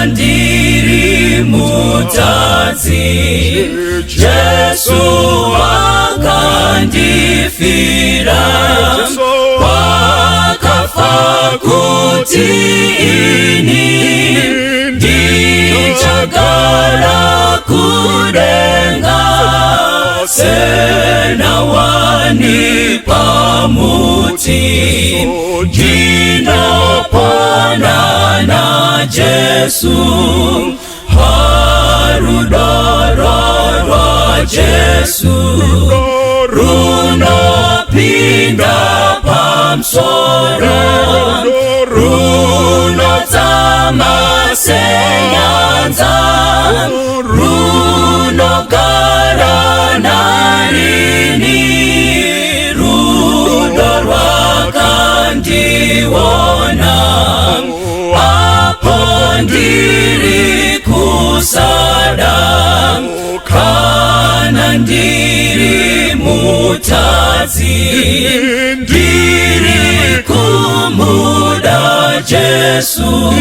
ndiri mutadzi, Jesu akandifira, wakafa kuti ini ndichagara kudenga, sena wani pamuti, ndinopona na Jesu, harudoro rwa Jesu, runopinda pamsoro, runotama senyanza, runogara narini, rudo rwakandiona, apo ndiri kusada, kana ndiri mutadzi, ndiri kumuda Jesu,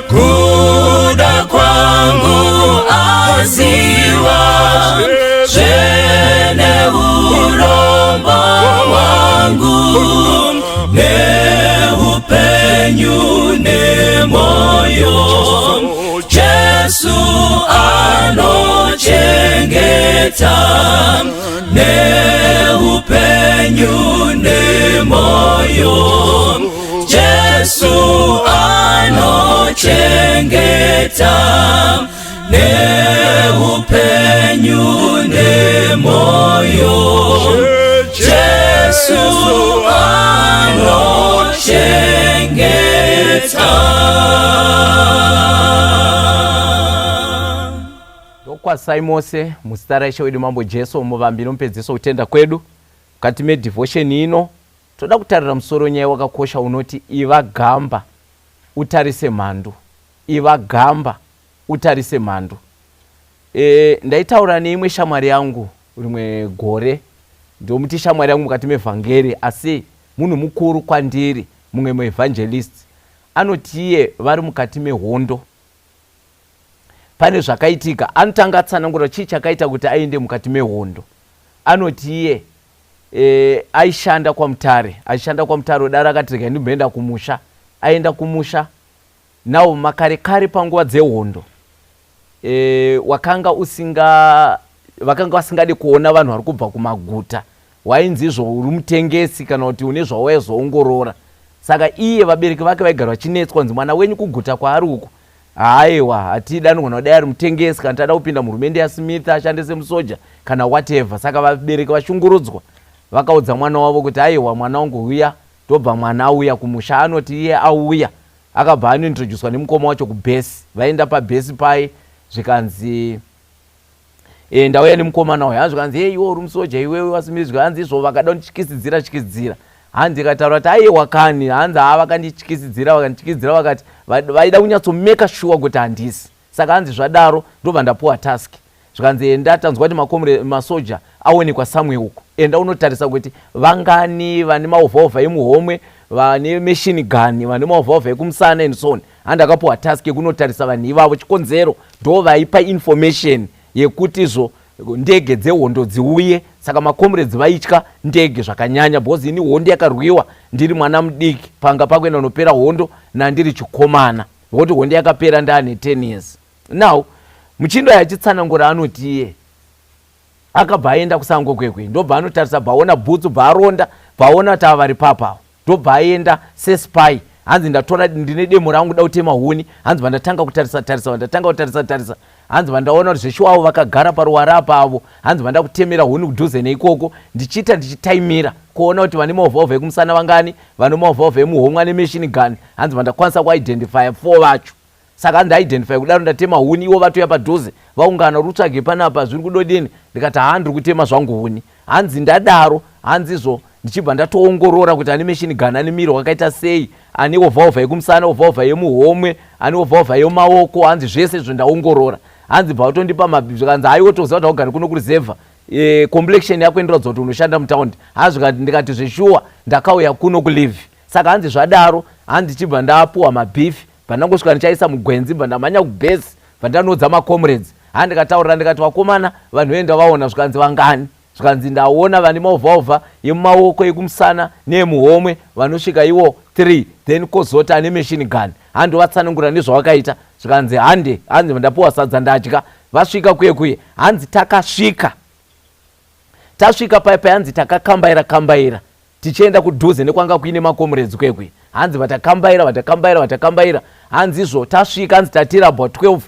kuda kwangu aziwa, zvene urombo wangu, neupenyu nemoyo, Jesu anochengeta, neupenyu nemoyo, Jesu anochengeta, neupenyu nemoyo, Jesu anochengeta. Kwasai mose muzita raIshe wedu mambo Jesu muvambiro mupedzisa kutenda kwedu. Mukati medevotion ino toda kutarira musoro nyaya wakakosha unoti Iva Gamba Utarise Mhandu. Iva Gamba Utarise Mhandu. Ndaitaura neimwe shamwari yangu rimwe gore, ndomuti shamwari yangu mukati mevhangeri, asi munhu mukuru kwandiri, mumwe muevangelist, anoti iye vari mukati mehondo. Pane zvakaitika, anotanga atsanangura chii chakaita kuti aende mukati mehondo. Anoti iye aishanda kwamutare, dare akati regai ndimboenda kumusha. Aenda kumusha, nawo makare panguva dzehondo, vakanga vasingade kuona vanhu vari kubva kumaguta, wainzizvo uri mutengesi kana kuti une zvawaizoongorora. Saka iye vabereki vake vaigara vachinetswa, nzi mwana wenyu kuguta kwaari uku, aiwa hatida anogona kudai ari mutengesi kana tada kupinda muhurumende yaSmith ashandise musoja kana whatever. Saka vabereki vashungurudzwa, vakaudza mwana wavo kuti aiwa mwana wangu uya. Ndobva mwana auya kumusha. Anoti iye auya akabva anointroducwa nemukoma wacho kubhesi. Vaenda pabhesi pai, zvikanzi ndauya nemukomana uyu, hanzi zvikanzi hey iwe uri musoja iwewe waSmith, hanzi izvo vakada kundityisidzira. Hanzi ikataura kuti aiwa kani, hanzi vakandityisidzira vakati vaida kunyatsomeka sure kuti handisi. Saka hanzi zvadaro ndobva ndapuwa task. Zvikanzi enda tanzwa kuti masoja aonekwa samwe uko, enda unotarisa kuti vangani vane maovhaovha emuhomwe, vane machine gun, vane maovhaovha ekumusana and so on. Handi akapuwa task yekunotarisa vanhu ivavo. Chikonzero ndo vaipa information yekuti izvo ndege dzehondo dziuye. Saka makomrades vaitya ndege zvakanyanya, because ini hondo yakarwiwa ndiri mwana mudiki, panga pakuenda nopera hondo nandiri chikomana, nokuti hondo yakapera ndaane 10 years. Now muchindo yachitsanangura anoti iye akabva aenda kusango kwekwe, ndobva anotarisa bvaona bhutsu, bvaaronda, bvaona kuti ava vari papawo, ndobva aenda sespy. Hanzi ndatora ndine demo rangu da kutema huni, hanzi vandatanga kutarisa, hanzi vandaona kuti zveshu avo vakagara paruwara apavo, hanzi vanda kutemera huni kudhuze neikoko, ndichitaimira kuona kuti vane maovhaovha ekumusana vangani, vane maovhaovha emuhomwe ane machine gun, hanzi vandakwanisa kuidentify 4 vacho. Saka ndaidentify kudaro ndatema huni, ivo vatoya padhuze vaungana rutsvage panapa zviri kudodini, ndikati handiri kutema zvangu huni. Hanzi ndadaro, hanzi izvo ndichibva ndatoongorora kuti ane machine gun ane miro wakaita sei, ane ovhaovha yekumusana, ovhaovha yemuhomwe, ane ovhaovha yemaoko, hanzi zvese izvo ndaongorora. Hanzi bva vatondipa mabhibhi, zvikanzi aiwotoziva kuti augari kuno kureserva, complexion yako inoratidza kuti unoshanda mutaundi. Hanzi ndikati zveshuwa ndakauya kuno kulive. Saka hanzi zvadaro, hanzi ndichibva ndapuwa mabhifi, pandangosvika ndichaisa mugwenzi pandamhanya kubhesi pandanodza macomrades handikataurira ndikati vakomana vanhu voenda vaona zvikanzi vangani zvikanzi ndaona vane maovhaovha yemumaoko ekumusana neemuhomwe vanosvika iwo 3 then kozoti ane machine gun handovatsanangura nezvavakaita zvikanzi hanzi ndapuwa sadza ndadya vasvika kuye hanzi tasvika paipai hanzi takakambaira tichienda kudhuze nekwanga kuine macomrades kwekwe hanzi vatakambaira hanzi izvo tasvika hanzi tatira about 12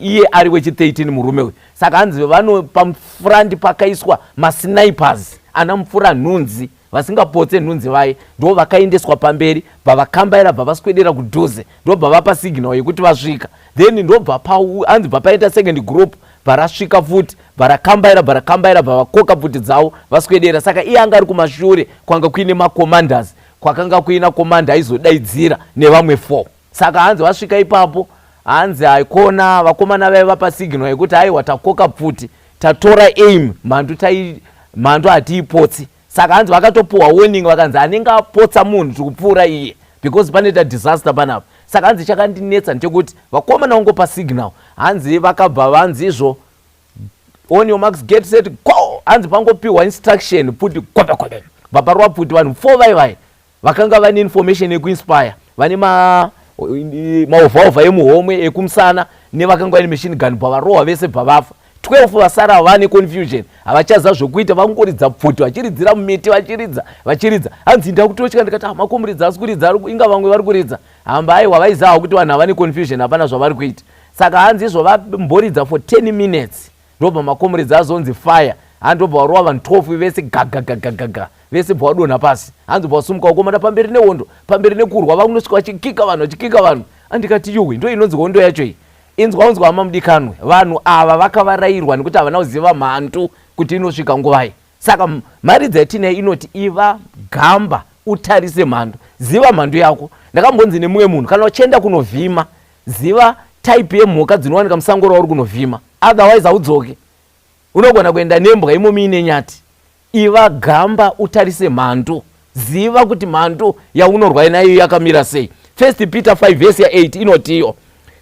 iye ari wechi13 murume uyu saka hanzi vano pamufurandi pakaiswa masnipers ana mupfura nhunzi vasingapotse nhunzi vaye ndo vakaendeswa pamberi bvavakambaira bvavaswedera kudhuze ndo bvavapa signal yekuti vasvika then ndobva hanzi bvapaita second group bvarasvika futi bvarakambaira bvavakoka pfuti dzavo vaswedera saka iye anga ari kumashure kwanga kuine macommanders kwakanga kuina komanda aizodaidzira nevamwe 4 saka hanzi vasvika ipapo hanzi haikona vakomana vaiva pasignal yekuti aiwa takoka pfuti tatora aim mhandu hatiipotsi saka hanzi vakatopuwa warning vakanzi anenge apotsa munhu tikupfuura iye because panoita disaster panapa saka hanzi chakandinetsa ndechekuti vakomana vango pasignal hanzi vakabva vanzi izvo on your marks get set go hanzi pangopiwa instruction pfuti kope vaparwa pfuti vanhu 4 vaivai vakanga vane information yekuinspire vane maovhaovha emuhomwe ekumusana nevakanga vane machine gun bvavarohwa vese bvavafa 12 vasara vane confusion havachaziva zvokuita vangoridza pfuti vachiridzira mumiti vachiridza hanzi ndakutotyika ndikati makomuridza asi kuridza inga vamwe vari kuridza hamba aiwa vaiziva kuti vanhu havane confusion hapana zvavari kuita saka hanzi izvo vamboridza for 10 minutes ndobva makomuridza azonzi fire handobva varova vanhu 12 vese gagagagagaga vese bva vadonha pasi hanzi bva vasumuka vakomana pamberi nehondo pamberi nekurwa vakunosvika vachikika vanhu andikati yuwe ndo inonzi hondo yacho iyi inzwa hama mudikanwe vanhu ava vakavarayirwa nekuti havana kuziva mhandu kuti inosvika nguvai saka mari dzatinei inoti Iva Gamba Utarise Mhandu ziva mhandu yako ndakambonzi nemumwe munhu kana uchienda kunovhima ziva type yemhuka dzinowanika musango rauri kunovhima otherwise haudzoke unogona kuenda nembwa imomi ine nyati Iva Gamba Utarise Mhandu ziva kuti mhandu yaunorwa nayo yakamira sei. 1 Peter 5 verse 8 inotiyo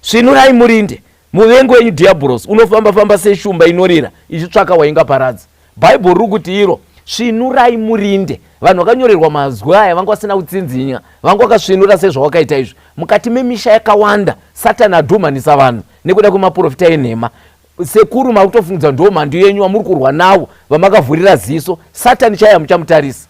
svinurai murinde muvengi wenyu diabolos unofamba seshumba inorira ichitsvaka waingaparadza. Bhaibheri riri kuti iro svinurai murinde. Vanhu vakanyorerwa mazwi aya vanga vasina kutsinzinya, vanga vakasvinura sezvawakaita izvo. Mukati memisha yakawanda Satani adhumanisa vanhu nekuda kwemaprofita enhema. Sekuru makutofungudza ndo mhandu yenyu vamuri kurwa navo vamakavhurira ziso, Satani chaiya muchamutarisa.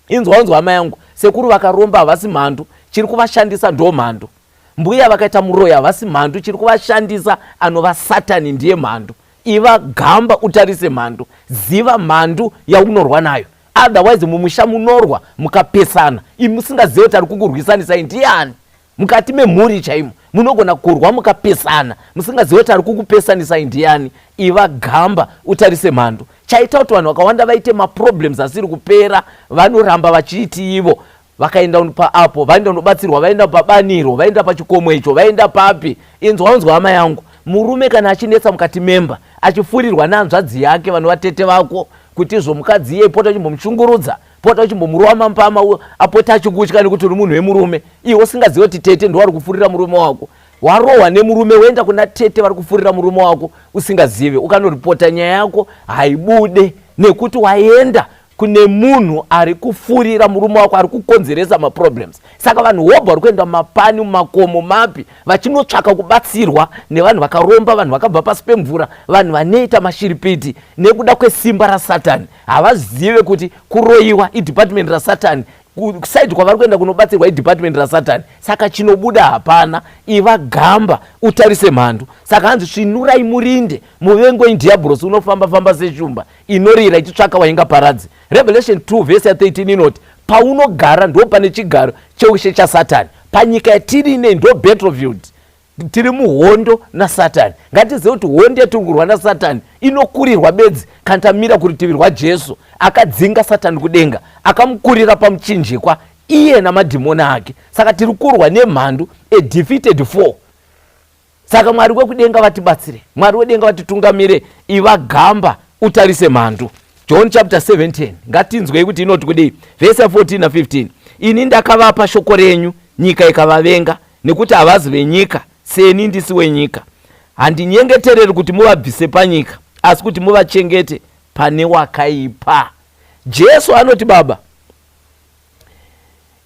Inzwa hama yangu, sekuru vakaromba havasi mhandu, chiri kuvashandisa ndo mhandu. Mbuya vakaita muroya havasi mhandu, chiri kuvashandisa anova Satani ndiye mhandu. Iva Gamba Utarise Mhandu, ziva mhandu yaunorwa nayo. Otherwise mumusha munorwa mukapesana, imi musingazivi kuti ari kukurwisanisai ndiani. Mukati memhuri chaimo munogona kurwa mukapesana, musingazivi kuti ari kukupesanisai ndiani. Iva Gamba Utarise Mhandu chaita kuti vanhu vakawanda vaite maproblems asiri kupera, vanoramba vachiiti ivo vakaenda paapo, vaenda kunobatsirwa, vaenda pabaniro, vaenda pachikomo icho, vaenda papi. Inzwa hama yangu, murume kana achinetsa mukati memba, achifurirwa nehanzvadzi yake, vanhu vatete vako, kuti izvo mukadzi iye pota uchimbomushungurudza, pota uchimbomurowa mampama, apota achikutya nekuti uri munhu wemurume, iwe usingazivi kuti tete ndo vari kufurira murume wako. Warohwa nemurume woenda kuna tete vari kufurira murume wako usingazivi, ukanoripota nyaya yako haibude nekuti waenda kune munhu ari kufurira murume wako, ari kukonzeresa maproblems. Saka vanhu wobva vari kuenda mumapani, mumakomo mapi, vachinotsvaka kubatsirwa nevanhu vakaromba, vanhu vakabva pasi pemvura, vanhu vanoita mashiripiti nekuda kwesimba raSatani. Havazive kuti kuroyiwa idepartment raSatani, kusaidi kwavari kuenda kunobatsirwa idepartment raSatani. Saka chinobuda hapana. Iva Gamba Utarise Mhandu. Saka hanzi svinurai murinde muvengi wenyu diabolos unofamba seshumba inorira ichitsvaka waingaparadze. Revelation 2 verse 13 inoti paunogara ndo pane chigaro cheushe chaSatani. Panyika yatiri ine ndo battlefield, tiri muhondo naSatani. Ngatizive kuti hondo yatiri kurwa naSatani inokurirwa bedzi kana tamira kurutivi rwaJesu akadzinga Satani kudenga, akamukurira pamuchinjikwa iye namadhimoni ake. Saka tiri kurwa nemhandu, a defeated foe. Saka Mwari wekudenga vatibatsire, Mwari wedenga vatitungamire. Iva Gamba Utarise Mhandu. John chapter 17 ngatinzwei kuti inoti kudii, verse 14 na 15. Ini ndakavapa shoko renyu, nyika ikavavenga, nekuti havazi venyika seni ndisi wenyika. Handinyengetereri kuti muvabvise panyika, asi kuti muvachengete pane wakaipa. Jesu anoti, Baba,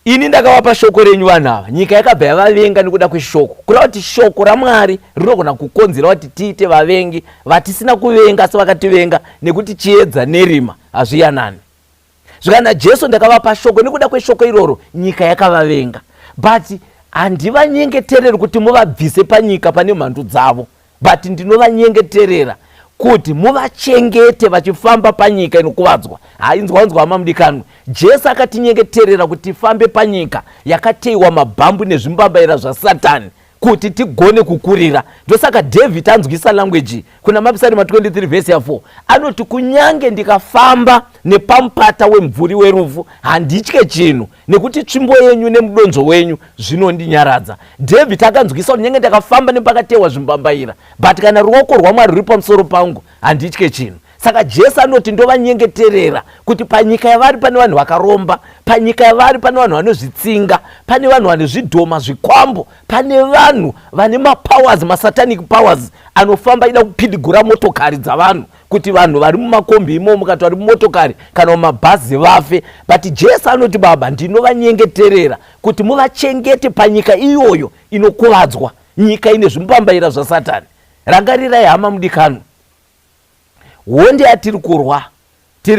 ini ndakavapa shoko renyu vanhu ava, nyika yakabva yavavenga nekuda kweshoko. Kureva kuti shoko raMwari rinogona kukonzera kuti tiite vavengi vatisina kuvenga asi vakativenga, nekuti chiedza nerima hazviyanani. Zvikana Jesu ndakavapa shoko, nekuda kweshoko iroro nyika yakavavenga, but handivanyengetereri kuti muvabvise panyika pane mhandu dzavo, but ndinovanyengeterera kuti muvachengete vachifamba panyika inokuvadzwa. Hainzwanzwa mamudikanwa, Jesu akatinyengeterera kuti tifambe panyika yakateiwa mabhambu nezvimbambaira zvaSatani kuti tigone kukurira. Ndosaka David anzwisa language kuna Mapisarema 23 verse 4 anoti, kunyange ndikafamba nepamupata wemvuri werufu handitye chinhu, nekuti tsvimbo yenyu nemudonzo wenyu zvinondinyaradza. David akanzwisa kuti nyange ndakafamba nepakatewa zvimbambaira, but kana ruoko rwaMwari ruri pamusoro pangu handitye chinhu. Saka Jesu anoti ndovanyengeterera kuti panyika yavari pane vanhu vakaromba, panyika yavari pane vanhu vanozvitsinga, pane vanhu vane zvidhoma zvikwambo, pane vanhu vane mapowers, masatanic powers anofamba ida kupidigura motokari dzavanhu, kuti vanhu vari mumakombi imomo kana vari mumotokari kana mumabhazi vafe. But Jesu anoti, Baba, ndinovanyengeterera kuti muvachengete panyika iyoyo inokuvadzwa, nyika ine zvimbambaira zvaSatani. Rangarirai hama mudikanwa, honde yatiri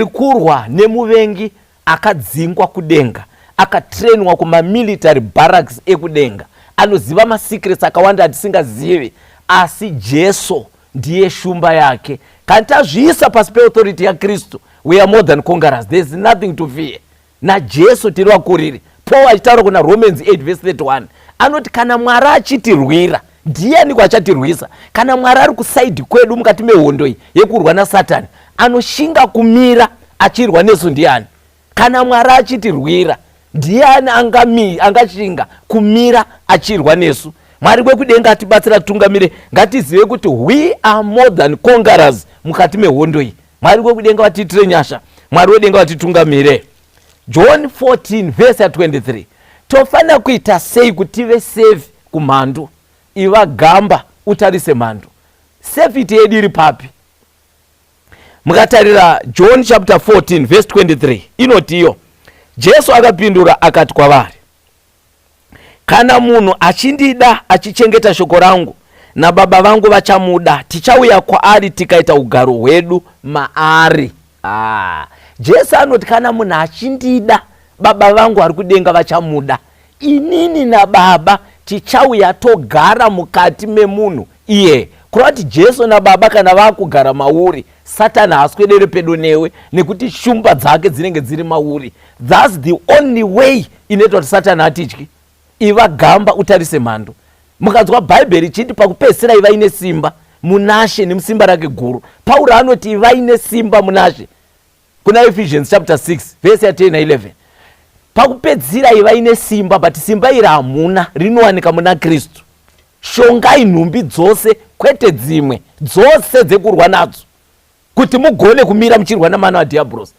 kurwa nemuvengi akadzingwa kudenga, akatrenwa kumamilitary barracks ekudenga, anoziva masecrets akawanda atisingazivi, asi Jesu ndiye shumba yake. Kana tazviisa pasi peauthority yaKristu, we are more than conquerors, there is nothing to fear. NaJesu tiri vakuriri. Paul achitaura kuna Romans 8 verse 31 anoti, kana Mwari achitirwira ndianiko achatirwisa? Kana Mwari ari kusaidi kwedu mukati mehondo iyi yekurwa naSatani, anoshinga kumira achirwa nesu ndiani? Kana Mwari achitirwira ndiani angashinga kumira achirwa nesu? Mwari wekudenga atibatsira tungamire, ngatizive kuti we are more than conquerors mukati mehondo iyi. Mwari wekudenga watiitire nyasha, Mwari wedenga watitungamire. John 14 verse 23 tofanira kuita sei kuti tive safe kumhandu? Iva Gamba Utarise Mhandu, safety yedu iri papi? Mukatarira John chapter 14 verse 23 inoti iyo, Jesu akapindura akati kwavari, kana munhu achindida achichengeta shoko rangu, naBaba vangu vachamuda, tichauya kwaari tikaita ugaro hwedu maari. Jesu anoti kana munhu achindida, Baba vangu ari kudenga vachamuda, inini naBaba tichauya togara mukati memunhu iye. Kureva kuti Jesu naBaba kana vakugara mauri, Satani haaswedere pedo newe, nekuti shumba dzake dzinenge dziri mauri. That's the only way inoita kuti Satani atityi. Iva Gamba Utarise Mhandu. Mukanzwa Bhaibheri ichiti pakupedzisira iva ine simba munashe nemusimba rake guru. Pauro anoti iva ine simba munashe kuna Ephesians chapter 6 verse 10 na 11. Pakupedzisira iva ine simba, but simba iri hamuna, rinowanika muna Kristu. Shongai nhumbi dzose, kwete dzimwe, dzose dzekurwa nadzo, kuti mugone kumira muchirwa namana wadhiabhurosi.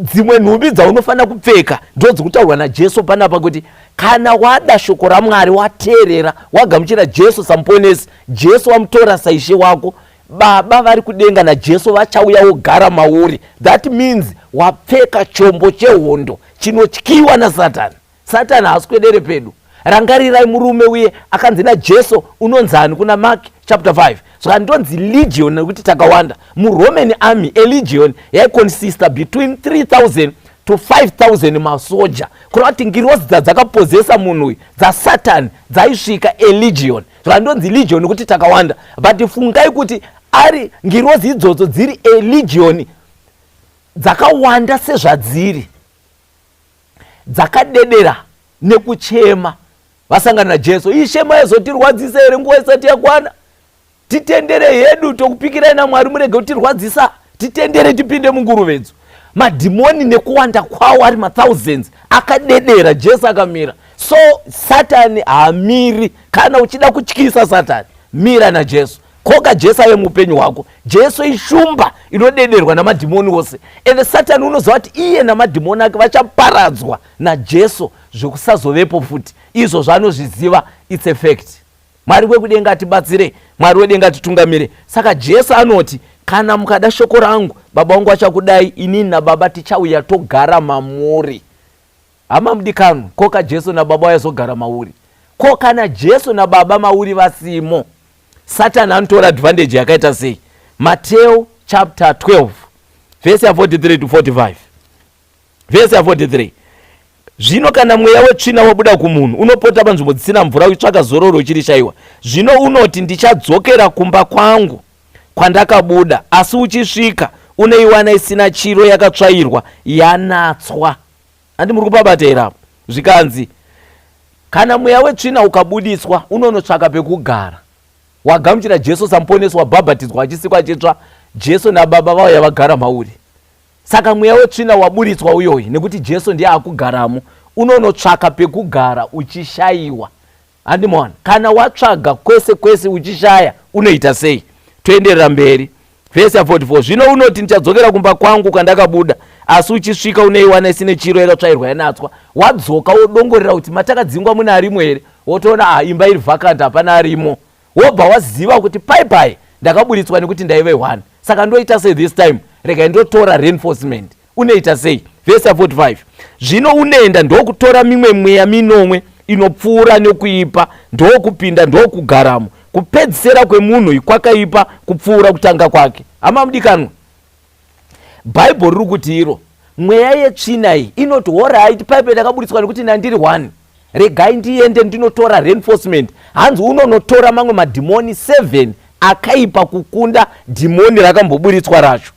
Dzimwe nhumbi dzaunofanira kupfeka ndodzikutaurwa naJesu panapa, kuti kana wada shoko raMwari, wateerera, wagamuchira Jesu samuponesi, Jesu wamutora saishe wako, Baba vari kudenga naJesu vachauya ogara mauri. That means wapfeka chombo chehondo chinotyiwa naSatani. Satani haaswedere pedu. Rangarirai murume uye akanzi naJesu unonzani kuna Mark chapter 5. Saka ndonzi legion nekuti takawanda. MuRoman army a legion yaiconsista between 3000 to 5000 masoja. Kureva kuti ngirozi dzakapozesa munhu uyu dzaSatani dzaisvika a legion. Saka ndonzi legion nekuti takawanda. But fungai kuti ari ngirozi idzodzo dziri a legion dzakawanda sezvadziri, dzakadedera nekuchema vasangana naJesu, ishema yezotirwadzisa here nguva isati yakwana? Titendere hedu tokupikirai naMwari murege kutirwadzisa, titendere tipinde munguruvedzo. Madhimoni nekuwanda kwawo ari mathousands akadedera, Jesu akamira. So Satani haamiri. Kana uchida kutyisa Satani, mira naJesu. Koka Jesu ave mupenyu wako. Jesu ishumba inodederwa namadhimoni wose. Ende Satani unoziva kuti iye namadhimoni ake vachaparadzwa naJesu zvokusazovepo futi. izvo zvanozviziva. It's a fact. Mwari wekudenga atibatsire, Mwari wedenga atitungamire. Saka Jesu anoti kana mukada shoko rangu baba wangu achakudai, inini nababa tichauya togara mamuri. Hama mudikanu, koka Jesu nababa wayazogara mauri. Ko kana Jesu nababa mauri vasimo, Satan anotora advantage yakaita sei? Matthew chapter 12 verse 43 to 45. Verse 43. Zvino kana mweya wetsvina wabuda kumunhu, unopota panzvimbo dzisina mvura uchitsvaka zororo uchirishaiwa. Zvino unoti ndichadzokera kumba kwangu kwandakabuda, asi uchisvika unoiwana isina chiro, yakatsvairwa, yanatswa. Andi muri kupabata apo? Zvikanzi kana mweya wetsvina ukabudiswa, unonotsvaka pekugara. Wagamuchira Jesu samuponesi wabhabhatidzwa achisikwa achitsva, Jesu nababa vauya vagara mauri. Saka mweya wetsvina wabudiswa uyoyi, nekuti Jesu ndiye akugaramo, unonotsvaka pekugara uchishaiwa. Andimona, kana watsvaga kwese kwese uchishaya, unoita sei? Toenderera mberi. Verse 44. Zvino unoti ndichadzokera kumba kwangu kwandakabuda, asi uchisvika unoiwana isine chiro, yakatsvairwa, yanatswa. Wadzoka wodongorera kuti matakadzingwa muna arimo here, wotoona imba iri vacant, hapana arimo. Wobva waziva kuti pai ndakabuditswa nekuti ndaive 1. Saka ndoita sei this time? Rega ndotora reinforcement. Unoita sei? Verse 45. Zvino unoenda ndokutora mimwe mweya minomwe inopfuura nekuipa, ndokupinda ndokugaramo. Kupedzisira kwemunhu kwakaipa kupfuura kutanga kwake. Hama mudikanwa, Bible riri kuti iro mweya yetsvina iyi inoti alright, paipe ndakabuditswa nekuti ndandiri 1, regai ndiende ndinotora reinforcement. Hanzi unonotora mamwe madhimoni 7 akaipa kukunda dhimoni rakambobuditswa racho.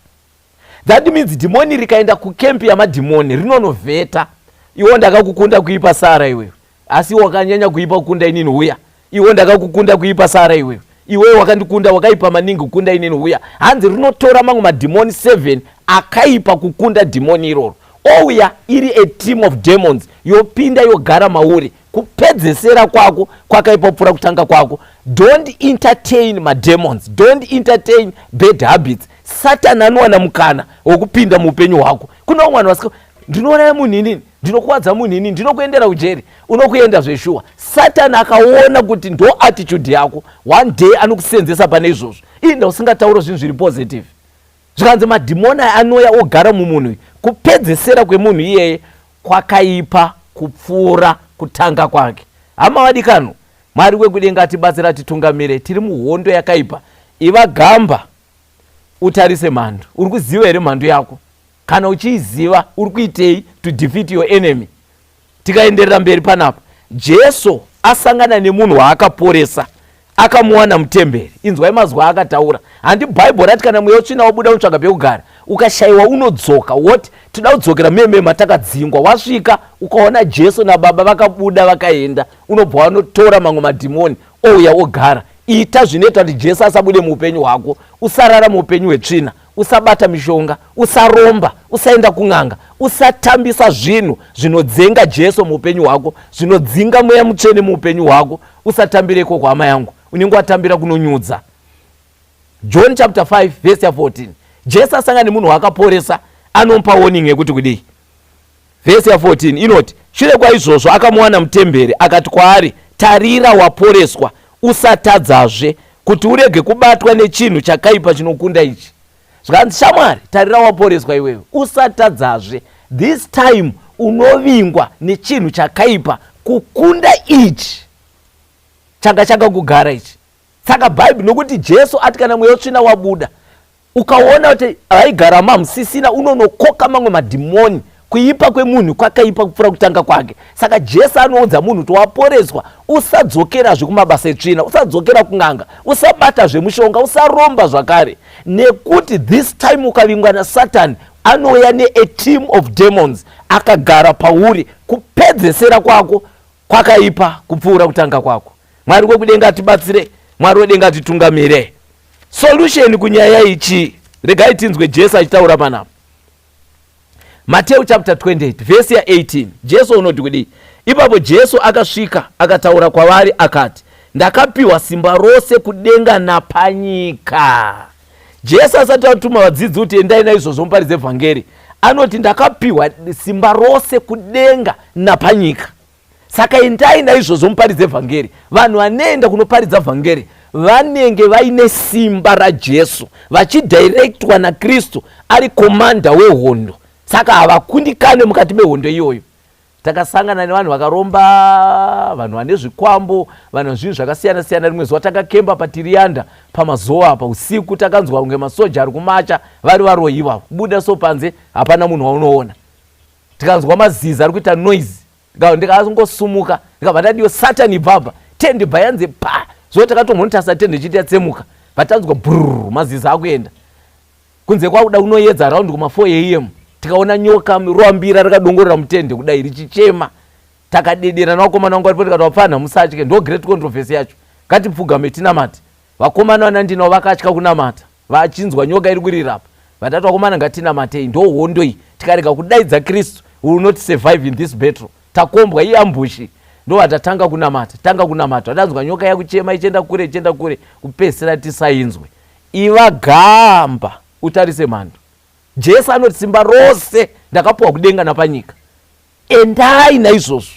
That means dhimoni rikaenda kukempi yamadhimoni rinonovheta. Iwo ndakakukunda kuipa Sara iwewe, asi wakanyanya kuipa kukunda inini huya. Iwo ndakakukunda kuipa Sara iwewe, iwe wakandikunda wakaipa maningi kukunda inini huya. Hanzi rinotora mamwe madhimoni 7 akaipa kukunda dhimoni iroro. Ouya iri a team of demons, yopinda yogara mauri. Kupedzesera kwako kwakaipa kupfuura kutanga kwako. Don't entertain mademons, don't entertain bad habits. Satan anowana mukana wokupinda muupenyu hwako. Kuna umwana wasika, ndinouraya munhu inini, ndinokuwadza munhu inini, ndinokuendera ujeri, unokuenda zveshuwa. Satan akaona kuti ndo attitude yako, one day anokusenzesa pane izvozvo. Inda usingataura zvinhu zviri positive. Zvikanzi madhimoni anouya ogara mumunhu, kupedzesera kwemunhu iyeye kwakaipa kupfuura kutanga kwake. Hama vadikano, Mwari wekudenga atibatsira titungamire. Tiri muhondo yakaipa. Iva Gamba Utarise Mhandu. Uri kuziva here mhandu yako? Kana uchiziva uri kuitei to defeat your enemy? Tikaenderera mberi panapa, Jesu asangana nemunhu waakaporesa, akamuwana mutemberi. Inzwai mazwi akataura. Handi Bible rati kana mweya wetsvina wabuda unotsvaga pekugara, ukashaiwa unodzoka. What? Toda kudzokera meme matakadzingwa. Wasvika ukaona Jesu nababa vakabuda vakaenda, unobva wanotora mamwe madhimoni ouya ogara. Ita zvinoita kuti Jesu asabude muupenyu hwako. Usarara muupenyu hwetsvina, usabata mishonga, usaromba, usaenda kun'anga, usatambisa zvinhu zvinodzenga Jesu muupenyu hwako, zvinodzinga mweya mutsvene muupenyu hwako. Usatambireko kwa hama yangu, unenge watambira kunonyudza. John chapter 5 verse 14. Jesu asangana nemunhu wakaporesa, anomupa warning yekuti kudii? Verse 14 inoti, shure kwaizvozvo akamuwana mutemberi, akati kwaari, tarira waporeswa, usatadzazve kuti urege kubatwa nechinhu chakaipa chinokunda ichi. Zvikanzi shamwari, tarira waporeswa iwewe, usatadzazve. This time unovingwa nechinhu chakaipa kukunda ichi changa chakakugara ichi. Saka Bible nokuti Jesu ati kana mweya wetsvina wabuda, ukaona kuti haigara mamusisina, unonokoka mamwe madhimoni. Kuipa kwemunhu kwakaipa kupfuura kutanga kwake. Saka Jesu anoudza munhu kuti waporeswa, usadzokera kumabasa etsvina, usadzokera kun'anga, usabata zvemushonga, usaromba zvakare. Nekuti this time ukavingwa naSatan, anouya a team of demons akagara pauri, kupedzesera kwako kwakaipa kupfuura kutanga kwako. Mwari wekudenga atibatsire, Mwari wedenga atitungamire. Solution kunyaya ichi, regai tinzwe Jesu achitaura panapa. Matthew chapter 28 verse 18. Jesu unoti kudii? Ipapo Jesu akasvika akataura kwavari akati, ndakapiwa simba rose kudenga napanyika. Jesu asati atuma vadzidzi kuti endai naizvozvo muparidze vhangeri, anoti ndakapiwa simba rose kudenga napanyika. Saka endai naizvozvo muparidze vhangeri. Vanhu vanoenda kunoparidza vhangeri vanenge vaine simba raJesu, vachidirectwa naKristu ari komanda wehondo. Saka havakundikane mukati mehondo iyoyo. Takasangana nevanhu vakaromba, vanhu vane zvikwambo, vanhu zvinhu zvakasiyana siyana. Rimwe zuva takakemba paTirianda pamazuva apa usiku, takanzwa kunge masoja ari kumacha vari varoyiwa. Kubuda so panze hapana munhu waunoona. Tikanzwa mazizi ari kuita noise. Ndikangosumuka ndikabva ndadiyo Satani baba tende bhayanze pa. Zo takatomhonitasa tende chiti yatsemuka. Patanzwa brrr mazizi akuenda. Kunze kwakuda kunoyedza around kuma 4 am. Tikaona nyoka roambira rakadongorera mutende kudai richichema. Takadedera nakomana wangu aripo tikati wapana musatye, ndo great controversy yacho. Ngatipfugame tinamate. Vakomana vana ndino vakatya kunamata. Vachinzwa nyoka iri kurira apa. Vatatu vakomana ngatinamate, ndo hondo iyi. Tikarega kudaidza Kristu, we will not survive in this battle. Takombwa iyi ambushi. Ndo vatatanga kunamata, tanga kunamata. Vatanzwa nyoka yakuchema ichenda kure, kupesera tisainzwe. Iva Gamba Utarise Mhandu. Jesu anoti simba rose ndakapuwa kudenga napanyika. Endai naizvozvo.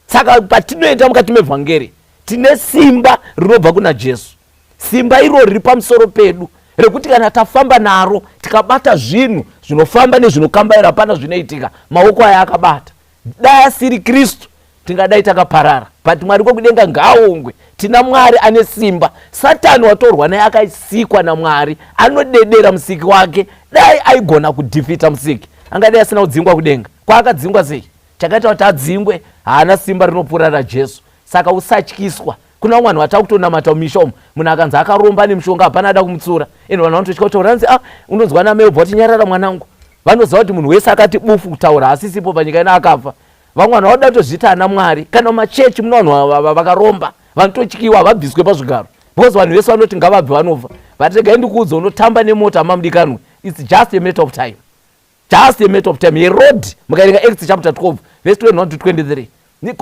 Saka patinoenda mukati mevhangeri tine simba rinobva kuna Jesu. Simba iro riri pamusoro pedu rekuti kana tafamba naro tikabata zvinhu zvinofamba nezvinokambaira pana zvinoitika, maoko aya akabata. Dai asiri Kristu tingadai takaparara. But Mwari kwekudenga ngaaongwe. Tina Mwari ane simba. Satani watorwa naye akaisikwa naMwari, anodedera musiki wake. Dai aigona kudhifita musiki, angadai asina kudzingwa kudenga. Kwaakadzingwa sei? Chakaita kuti adzingwe haana simba rinopfuura raJesu. Saka usatyiswa. Kuna vanhu vatakutonamata mumisha umu, munhu akanzi akaromba nemushonga hapana ada kumutsura. Eno vanhu vanototya kutaura vanzi unonzwa namai ubva kuti nyarara mwanangu. Vanoziva kuti munhu wese akati bufu kutaura asisipo panyika ina akafa. Vamwe vanhu vanoda kutozviita ana Mwari. Kana mumachechi muna vanhu vakaromba vanototyiwa vabviswe pazvigaro. Because vanhu vese vanoti ngavabve vanobva. Vategai ndikuudza unotamba nemota mamudikanwe. It's just a matter of time. Just a matter of time. Herod mukaerenga Acts chapter 12 verse 21 to 23.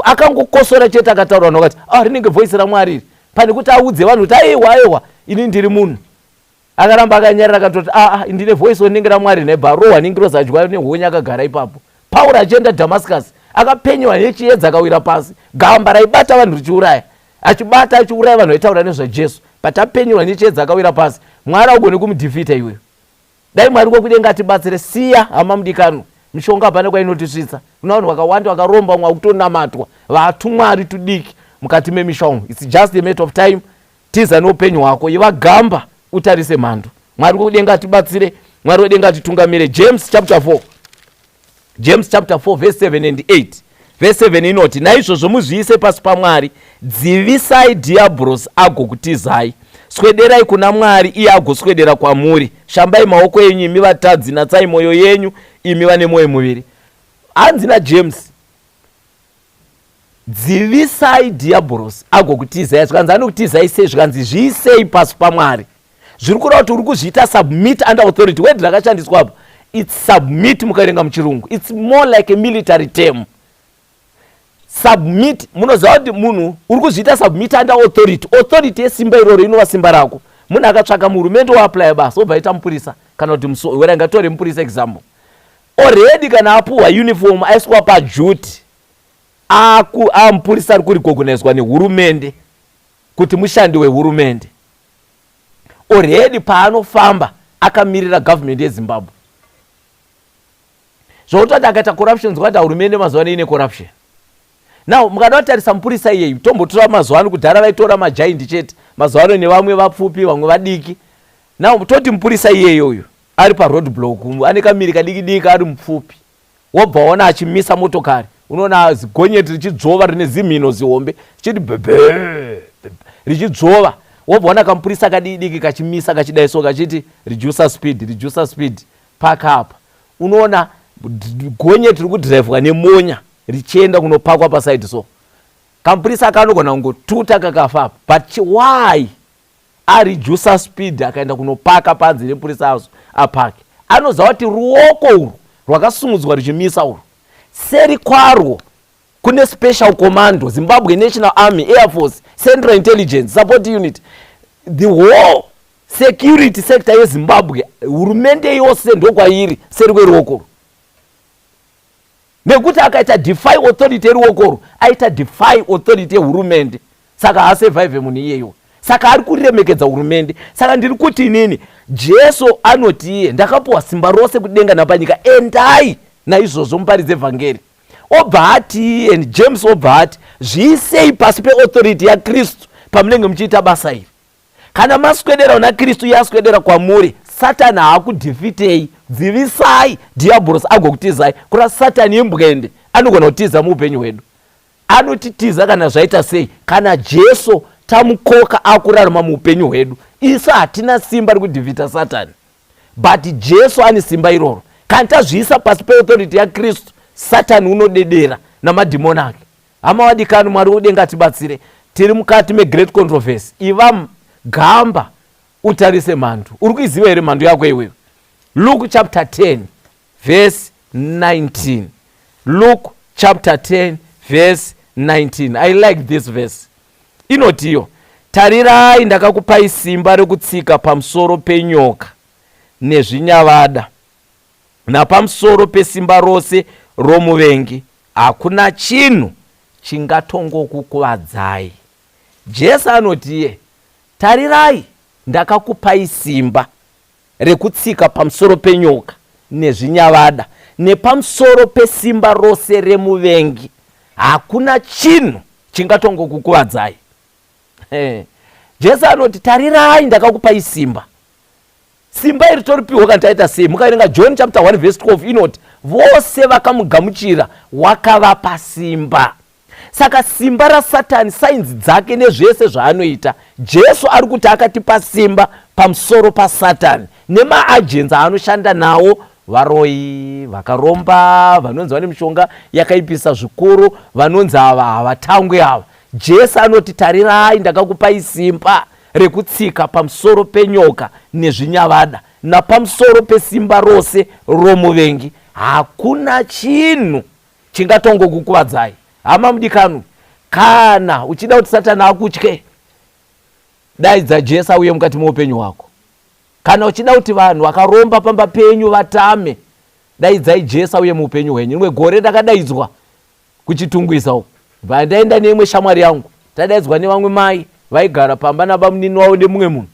Akangokosora chete akataura vanhu vakati rinenge voice raMwari iri. Pane kuti audze vanhu kuti aiwa ini ndiri munhu. Akaramba akanyarira akatoti ndine voice rinenge raMwari nebharowa ningiro zadya nehonya akagara ipapo. Pauro achienda Damascus akapenyewa nechiedza akawira pasi. Gamba raibata vanhu richiuraya. Achibata achiuraya vanhu vaitaura nezvaJesu. Patapenyewa nechiedza akawira pasi. Mwari agone kumudhifita iwewe. Dai Mwari kwekudenga atibatsire. Siya hama mudikanwa. Mishonga hapana kwainotisvitsa. Kuna vanhu vakawanda vakaromba mwa kutonamatwa. Vatumwari tudiki mukati memisha umu. It's just a matter of time. Tiza noupenyu hwako. Iva Gamba Utarise Mhandu. Mwari kwekudenga atibatsire. Mwari wedenga atitungamire. James chapter 4. James chapter 4 verse 7 and 8. Verse 7 inoti, naizvozvo muzviise pasi paMwari, dzivisai dhiabhorosi agokutizai. Swederai kuna Mwari iye agoswedera kwamuri. Shambai maoko enyu imi vatadzi, natsai mwoyo yenyu imi vane mwoyo muviri. Hanzi naJames, dzivisai dhiabhorosi agokutizai. Zvikanzi anokutizai sei? Zvikanzi zviisei pasi paMwari. Zviri kureva kuti uri kuzviita submit under authority. Word rakashandiswa apa, it's submit mukaerenga muchirungu. It's more like a military term. Submit, munoziva kuti munhu uri kuzviita submit under authority. Authority yesimba iroro inova simba rako. Munhu akatsvaka muhurumende waapply basa obva aita mupurisa kana kuti wera ngatore mupurisa example. Already kana apuhwa uniform aiswa pajuti, mupurisa ari kurigogonizwa nehurumende kuti mushandi wehurumende. Already paanofamba akamirira government yeZimbabwe. Zvokutoti akaita corruption zvakati hurumende mazuva ine corruption. Now mukada kutarisa mupurisa iyeyu tombotora mazuva ano, kudhara vaitora majaindi chete, mazuva ano nevamwe vapfupi vamwe vadiki. Now toti mupurisa iyeyoyo ari paroad block, ane kamiri kadiki ari mupfupi, wobva waona achimisa motokari, unoona gonyeti richidzova rine zimhino zihombe richiti bebe richidzova, wobva waona kamupurisa kadiki kachimisa kachidaiso kachiti reducer speed park up. Unoona gonyeti riri kudhiraivwa nemonya richienda kunopakwa pasaidi so. Kamupurisa akanogona kungotuta kakafa. But why reducer speed akaenda kunopaka panze nepurisa azo apake? Anoziva kuti ruoko urwu rwakasumudzwa ruchimisa urwu, seri kwarwo kune special commando, Zimbabwe National Army, Air Force, Central Intelligence Support Unit, the whole security sector yeZimbabwe, hurumende yose ndokwairi seri kweruoko urwu. nekuti akaita defy authority yeruokoro aita defy authority yehurumende, saka hasurvive munhu iyeyo, saka ari kuremekedza hurumende. Saka ndiri kuti inini Jesu anoti iye ndakapiwa simba rose kudenga napanyika, endai naizvozvo muparidze vhangeri. Obva ati iye James obva ati zviisei pasi peauthority yaKristu pamunenge muchiita basa iri. Kana maswedera una Kristu yaswedera kwamuri, Satani haakudhifitei. Dzivisai diabolos agokutizai. Kura Satani imbwende anogona kutiza muupenyu hwedu. Anotitiza kana zvaita sei? Kana Jesu tamukoka akurarama muupenyu hwedu. Isu hatina simba rekudhifita Satani, but Jesu ane simba iroro. Kana tazviisa pasi peauthority yaKristu, Satani unodedera namadhimoni ake. Hama wadikani, Mwari udenga tibatsire. Tiri mukati megreat controversy. Iva Gamba Utarise Mhandu. Uri kuiziva here mhandu yako iwewe? Luke chapter 10 verse 19. Luke chapter 10 verse 19. I like this verse. Inotiyo, tarirai ndakakupai simba rekutsika pamusoro penyoka nezvinyavada napamusoro pesimba rose romuvengi, hakuna chinhu chingatongokukuvadzai. Jesu anotiye, tarirai ndakakupai simba rekutsika pamusoro penyoka nezvinyavada nepamusoro pesimba rose remuvengi, hakuna chinhu chingatongokukuvadzai. Jesu anoti tarirai ndakakupai simba. Simba iri toripiwa kana taita sei? Mukaerenga John chapter 1 verse 12 inoti vose vakamugamuchira wakavapa simba. Saka simba raSatani, sainzi dzake nezvese zvaanoita, Jesu ari kuti akatipa simba pamusoro paSatani nemaagents aanoshanda nawo, varoi, vakaromba, vanonzi vane mishonga yakaipisa zvikuru, vanonzi ava havatangwe ava. Jesu anoti tarirai ndakakupai simba rekutsika pamusoro penyoka nezvinyavada napamusoro pesimba rose romuvengi, hakuna chinhu chingatongokukuvadzai. Hama mudikanu, kana uchida kuti Satani akutye, daidza Jesu auye mukati muupenyu hwako. Kana uchida kuti vanhu vakaromba pamba penyu vatame, daidzai Jesu auye muupenyu hwenyu. Rimwe gore ndakadaidzwa kuchitungwisa uko, ndaenda neimwe shamwari yangu, tadaidzwa nevamwe mai vaigara pamba nabamunini wavo nemumwe munhu.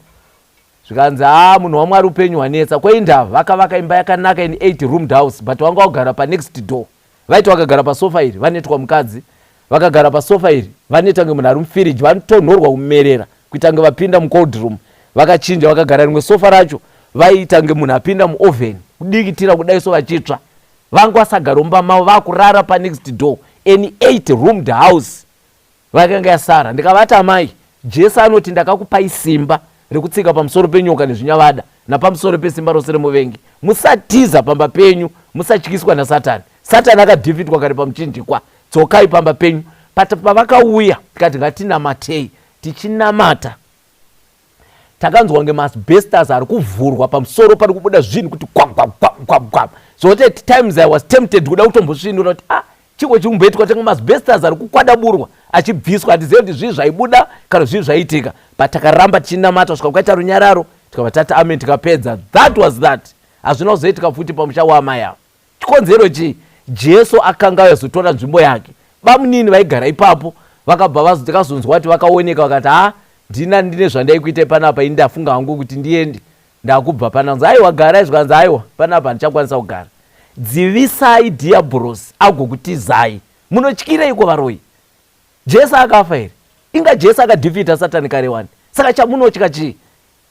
Zvikanzi munhu waMwari upenyu hwanetsa. Kweindava vakavaka imba yakanaka in 8 roomed house, but wanga wagara pa next door. Vaiti vakagara pasofa iri vanetwa mukadzi, vakagara pasofa iri vaneta nge munhu ari mufiriji, vanotonhorwa kumerera kuita nge vapinda mucold room. Vakachinja vakagara rimwe sofa racho vaita nge munhu apinda muoven kudikitira kudaiso vachitsva. Vanga vasagara mumba mavo vakurara pa next door in 8 roomed house vakanga yasara. Ndikavata mai, Jesu anoti ndakakupai simba rekutsika pamusoro penyoka nezvinyavada napamusoro pesimba rose remuvengi. Musatiza pamba penyu, musatyiswa naSatani. Satani akadhivhitwa kare pamuchinjikwa, dzokai pamba penyu. Pavakauya tikati ngatinamatei, tichinamata takanzwa ngemasbestas ari kuvhurwa pamusoro pari kubuda zvinhu kuti kwam. So at times I was tempted kuda kutombosvinura kuti chiko chikumboitwa tanga masbestas ari kukwadaburwa achibviswa, hatizivi kuti zvii zvaibuda kana zvii zvaitika, but takaramba tichinamata kusvika kwaita runyararo, tikabva tati amen, tikapedza. That was that. Hazvina kuzoitika futi pamusha waamai avo. Chikonzero chii? Jesu akanga azotora nzvimbo yake. Bamunini vaigara ipapo vakabva tikazonzwa kuti vakaoneka vakati ndine zvandaikuita panapa, ini ndafunga hangu kuti ndiende ndakubva pananzi aiwa garai, zvikanzi aiwa panapa ndichakwanisa kugara. Dzivisai diabolos agokutizai. Munotyireiko varoi? Jesu akafa here? Inga Jesu akadhivhita Satani kare wani. Saka chamunotya chii?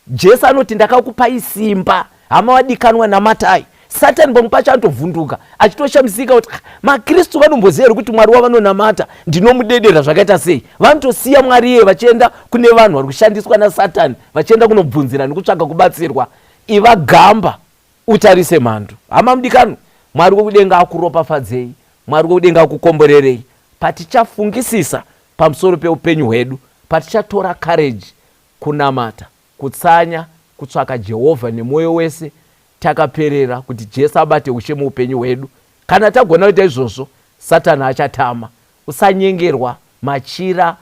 Jesu anoti ndakakupai simba, hama wadikanwa namatai. Satani pamwe pacho anotovhunduka achitoshamisika kuti maKristu vanomboziva here kuti Mwari wavanonamata ndinomudedera zvakaita sei. Vanotosiya Mwari iye vachienda kune vanhu vari kushandiswa naSatani, vachienda kunobvunzira nekutsvaga kubatsirwa. Iva Gamba Utarise Mhandu. Hama mudikanu, Mwari wekudenga akuropafadzei, Mwari wekudenga akukomborerei. Patichafungisisa pamusoro peupenyu hwedu, patichatora courage kunamata, kutsanya, kutsvaka Jehovha nemwoyo wese, takaperera kuti Jesu abate ushe muupenyu hwedu. Kana tagona kuita izvozvo, Satani achatama. Usanyengerwa, machira,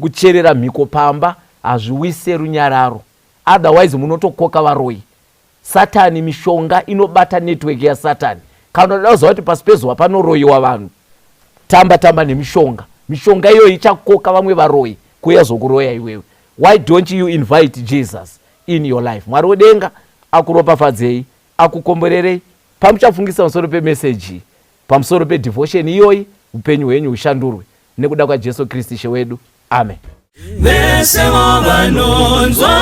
kucherera mhiko pamba hazviwise runyararo, otherwise munotokoka varoi. Satani, mishonga inobata network yaSatani kana unodakuziva kuti pasi pezuva panoroyiwa vanhu, tamba nemishonga. Mishonga iyo ichakoka vamwe varoyi kuuya zokuroya iwewe. Why don't you invite Jesus in your life? Mwari wedenga akuropafadzei, akukomborerei. Pamuchafungisa pamusoro pemeseji, pamusoro pedevotion iyoyi, upenyu hwenyu hushandurwe nekuda kwaJesu Kristu Ishe wedu. Amen. Vese vanonzwa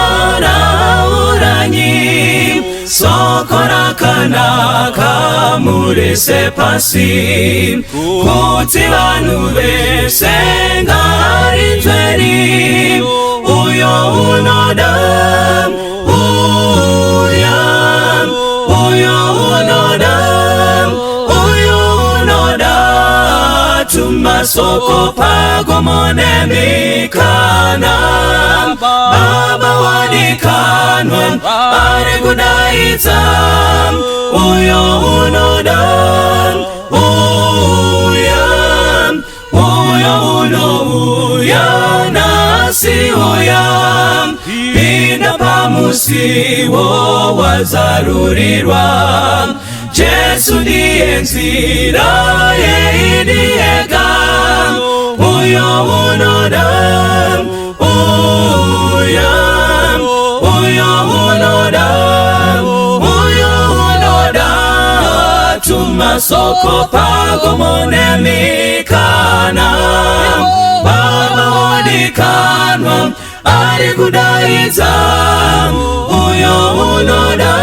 uranyi, soko rakanaka murese pasi, kuti vanhu vese ngarinzweri, uyo unoda, uyo unoda, tuma soko pago monemikana, Baba wadikanwa ari kudaidza, uyo unoda, uyo unouya nasi uya, pinda pamusiwo wazarurirwa, Jesu ndiye nzira yeidiyega, uyo unoda, tuma soko pago monemikana, Baba wadikanwa ari kudaidza, uyo unoda,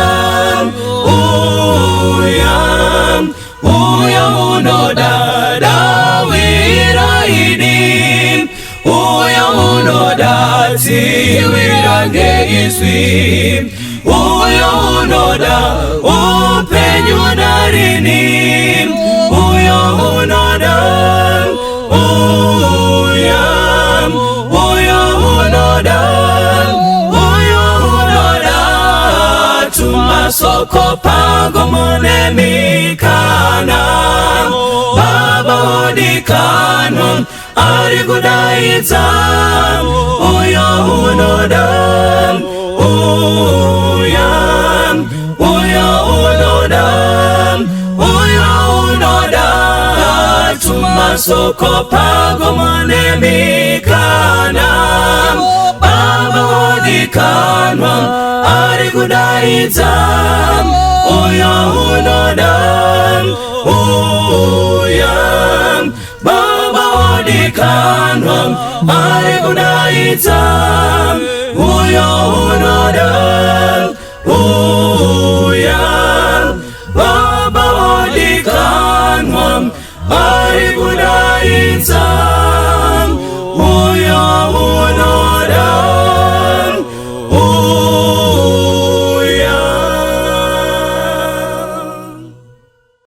uyo unoda dawiraidi, uyo unoda tiwirange izwi, uyo unoda upenyu darini, uyo unoda, uyo unoda, tuma soko pago monemikana, Baba wadikanwa ari kudaidza, uyo unoda, uyo unoda, tuma soko pago monemikana, Baba wadikanwa ari kudaidza, uyo unoda, Baba wadikanwa ari kudaidza, uyo unoda, Baba wadikanwa ari kudaidza.